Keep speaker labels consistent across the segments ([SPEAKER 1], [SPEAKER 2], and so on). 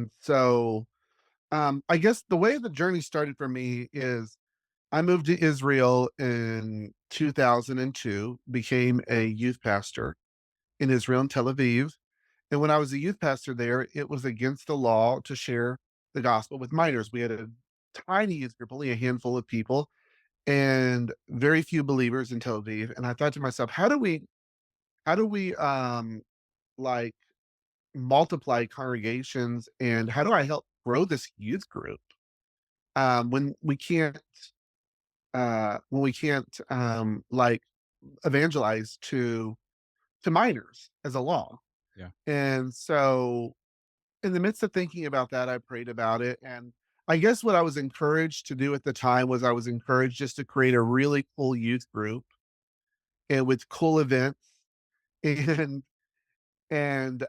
[SPEAKER 1] And so I guess the way the journey started for me is I moved to Israel in 2002, became a youth pastor in Israel and Tel Aviv. And when I was a youth pastor there, it was against the law to share the gospel with minors. We had a tiny youth group, only a handful of people, and very few believers in Tel Aviv. And I thought to myself, how do we like multiply congregations, and how do I help grow this youth group when we can't like evangelize to minors as a law.
[SPEAKER 2] Yeah.
[SPEAKER 1] And so in the midst of thinking about that, I prayed about it. And I guess what I was encouraged to do at the time was I was encouraged just to create a really cool youth group and with cool events and and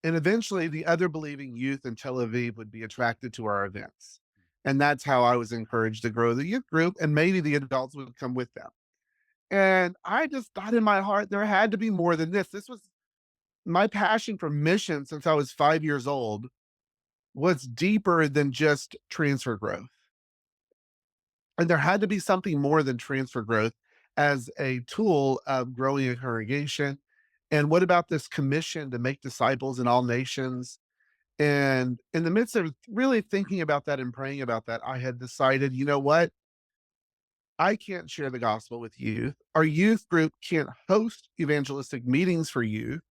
[SPEAKER 1] eventually the other believing youth in Tel Aviv would be attracted to our events. And that's how I was encouraged to grow the youth group, and maybe the adults would come with them. And I just thought in my heart there had to be more than this. This was my passion for mission since I was 5 years old was deeper than just transfer growth. And there had to be something more than transfer growth as a tool of growing a congregation. And what about this commission to make disciples in all nations? And in the midst of really thinking about that and praying about that, I had decided, you know what? I can't share the gospel with youth. Our youth group can't host evangelistic meetings for youth.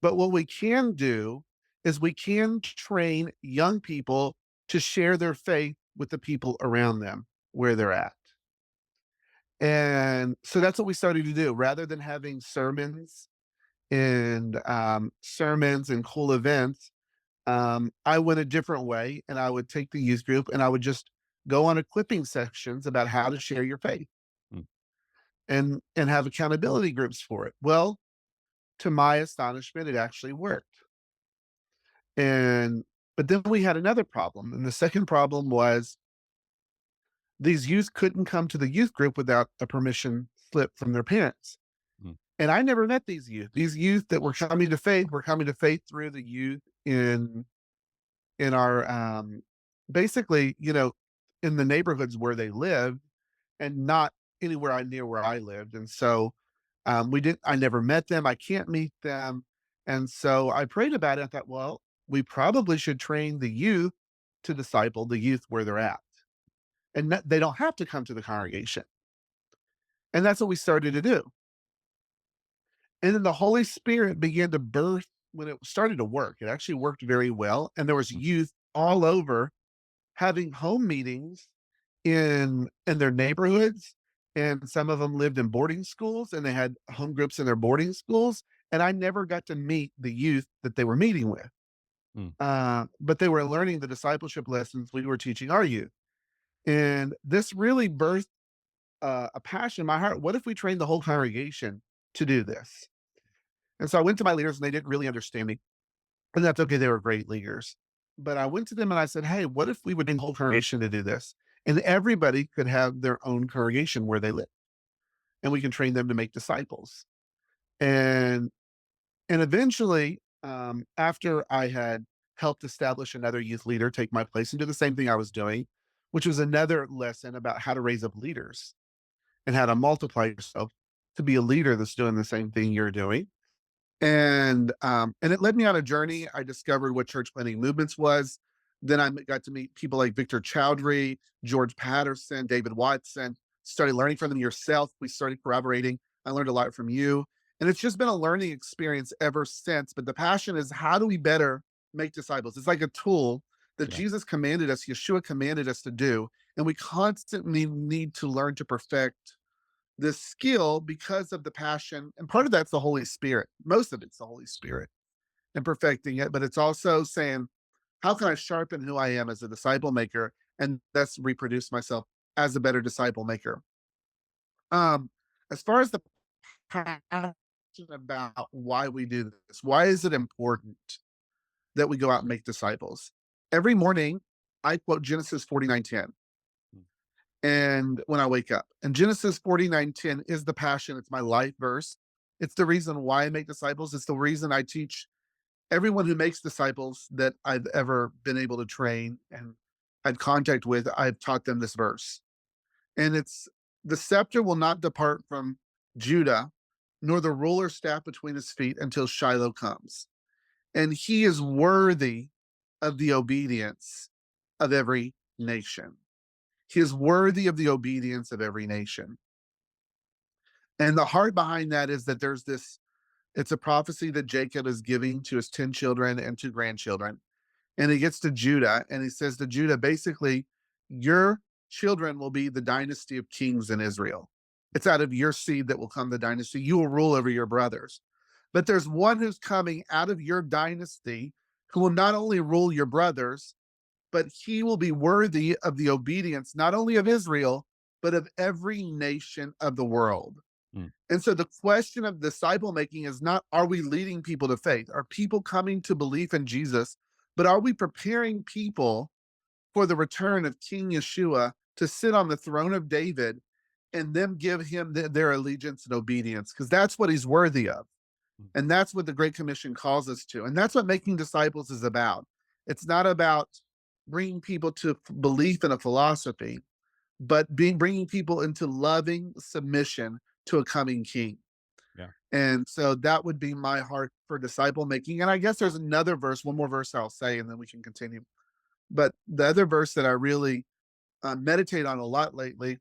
[SPEAKER 1] But what we can do is we can train young people to share their faith with the people around them where they're at. And so that's what we started to do. Rather than having sermons and cool events, I went a different way, and I would take the youth group and I would just go on equipping sections about how to share your faith
[SPEAKER 2] Mm.
[SPEAKER 1] and have accountability groups for it. Well, to my astonishment, it actually worked. And but then we had another problem, and the second problem was these youth couldn't come to the youth group without a permission slip from their parents.
[SPEAKER 2] Mm.
[SPEAKER 1] And I never met these youth. These youth that were coming to faith through the youth in our basically, in the neighborhoods where they lived and not anywhere near where I lived. And so I never met them. I can't meet them. And so I prayed about it. I thought, well, we probably should train the youth to disciple the youth where they're at. And they don't have to come to the congregation. And that's what we started to do. And then the Holy Spirit began to birth when it started to work. It actually worked very well. And there was
[SPEAKER 2] Mm.
[SPEAKER 1] youth all over having home meetings in their neighborhoods, and some of them lived in boarding schools, and they had home groups in their boarding schools, and I never got to meet the youth that they were meeting with,
[SPEAKER 2] Mm.
[SPEAKER 1] but they were learning the discipleship lessons we were teaching our youth, and this really birthed, a passion in my heart. What if we trained the whole congregation to do this? And so I went to my leaders, and they didn't really understand me, and that's okay, they were great leaders. But I went to them and I said, "Hey, what if we would train the whole congregation to do this? And everybody could have their own congregation where they live, and we can train them to make disciples." And eventually, after I had helped establish another youth leader take my place and do the same thing I was doing, which was another lesson about how to raise up leaders and how to multiply yourself to be a leader that's doing the same thing you're doing. And it led me on a journey. I discovered what church planting movements was. Then got to meet people like Victor Chowdhury, George Patterson, David Watson. Started learning from them yourself. We started corroborating. I learned a lot from you, and it's just been a learning experience ever since. But the passion is, how do we better make disciples? It's like a tool that
[SPEAKER 2] Yeah.
[SPEAKER 1] Jesus commanded us, Yeshua commanded us to do, and we constantly need to learn to perfect this skill because of the passion. And part of that's the Holy Spirit. Most of it's the Holy Spirit and perfecting it. But it's also saying, how can I sharpen who I am as a disciple maker and thus reproduce myself as a better disciple maker? Um, as far as the passion about why we do this, why is it important that we go out and make disciples? Every morning, I quote Genesis 49:10.
[SPEAKER 2] Mm.
[SPEAKER 1] And when I wake up, and Genesis 49:10 is the passion. It's my life verse. It's the reason why I make disciples. It's the reason I teach everyone who makes disciples that I've ever been able to train and had contact with, I've taught them this verse. And it's, the scepter will not depart from Judah, nor the ruler staff between his feet until Shiloh comes. And he is worthy of the obedience of every nation. He is worthy of the obedience of every nation. And the heart behind that is that there's this, it's a prophecy that Jacob is giving to his 10 children and 2 grandchildren. And he gets to Judah and he says to Judah, basically, your children will be the dynasty of kings in Israel. It's out of your seed that will come the dynasty. You will rule over your brothers. But there's one who's coming out of your dynasty who will not only rule your brothers, but he will be worthy of the obedience, not only of Israel, but of every nation of the world.
[SPEAKER 2] Mm.
[SPEAKER 1] And so the question of disciple making is not, are we leading people to faith? Are people coming to belief in Jesus? But are we preparing people for the return of King Yeshua to sit on the throne of David and them give him their allegiance and obedience? Because that's what he's worthy of.
[SPEAKER 2] Mm.
[SPEAKER 1] And that's what the Great Commission calls us to. And that's what making disciples is about. It's not about bringing people to belief in a philosophy, but bringing people into loving submission to a coming king.
[SPEAKER 2] Yeah.
[SPEAKER 1] And so that would be my heart for disciple making. And I guess there's another verse, one more verse I'll say, and then we can continue. But the other verse that I really meditate on a lot lately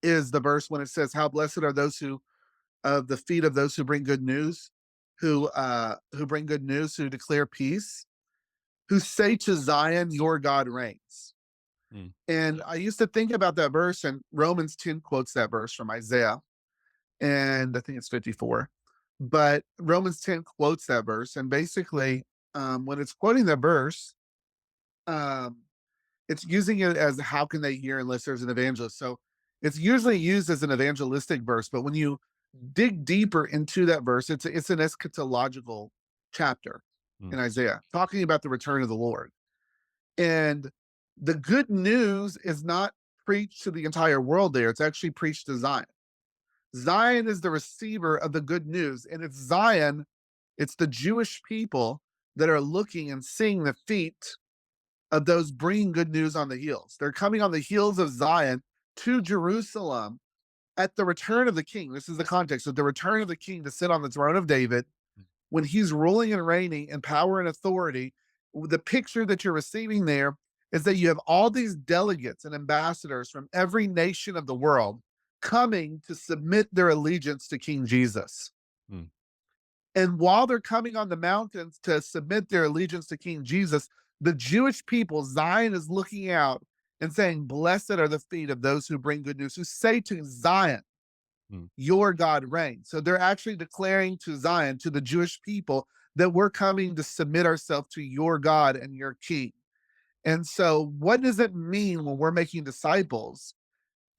[SPEAKER 1] is the verse when it says, "How blessed are those who, of the feet of those who bring good news, who bring good news, who declare peace, who say to Zion, your God reigns."
[SPEAKER 2] Mm.
[SPEAKER 1] And I used to think about that verse, and Romans 10 quotes that verse from Isaiah, and I think it's 54. But Romans 10 quotes that verse, and basically, when it's quoting that verse, um, it's using it as how can they hear unless there's an evangelist. So it's usually used as an evangelistic verse, but when you dig deeper into that verse, it's an eschatological chapter
[SPEAKER 2] Mm.
[SPEAKER 1] in Isaiah, talking about the return of the Lord. And the good news is not preached to the entire world there. It's actually preached to Zion. Zion is the receiver of the good news. And it's Zion, it's the Jewish people that are looking and seeing the feet of those bringing good news on the heels. They're coming on the heels of Zion to Jerusalem at the return of the king. This is the context of the return of the king to sit on the throne of David when he's ruling and reigning in power and authority. The picture that you're receiving there is that you have all these delegates and ambassadors from every nation of the world coming to submit their allegiance to King Jesus.
[SPEAKER 2] Mm.
[SPEAKER 1] And while they're coming on the mountains to submit their allegiance to King Jesus, the Jewish people, Zion is looking out and saying, blessed are the feet of those who bring good news, who say to Zion,
[SPEAKER 2] Mm.
[SPEAKER 1] your God reigns. So they're actually declaring to Zion, to the Jewish people, that we're coming to submit ourselves to your God and your King. And so, what does it mean when we're making disciples?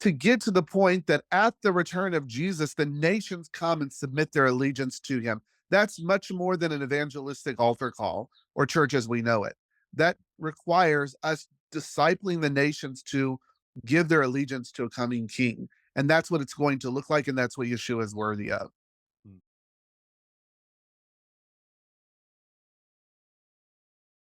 [SPEAKER 1] To get to the point that at the return of Jesus, the nations come and submit their allegiance to him. That's much more than an evangelistic altar call or church as we know it. That requires us discipling the nations to give their allegiance to a coming king. And that's what it's going to look like. And that's what Yeshua is worthy of.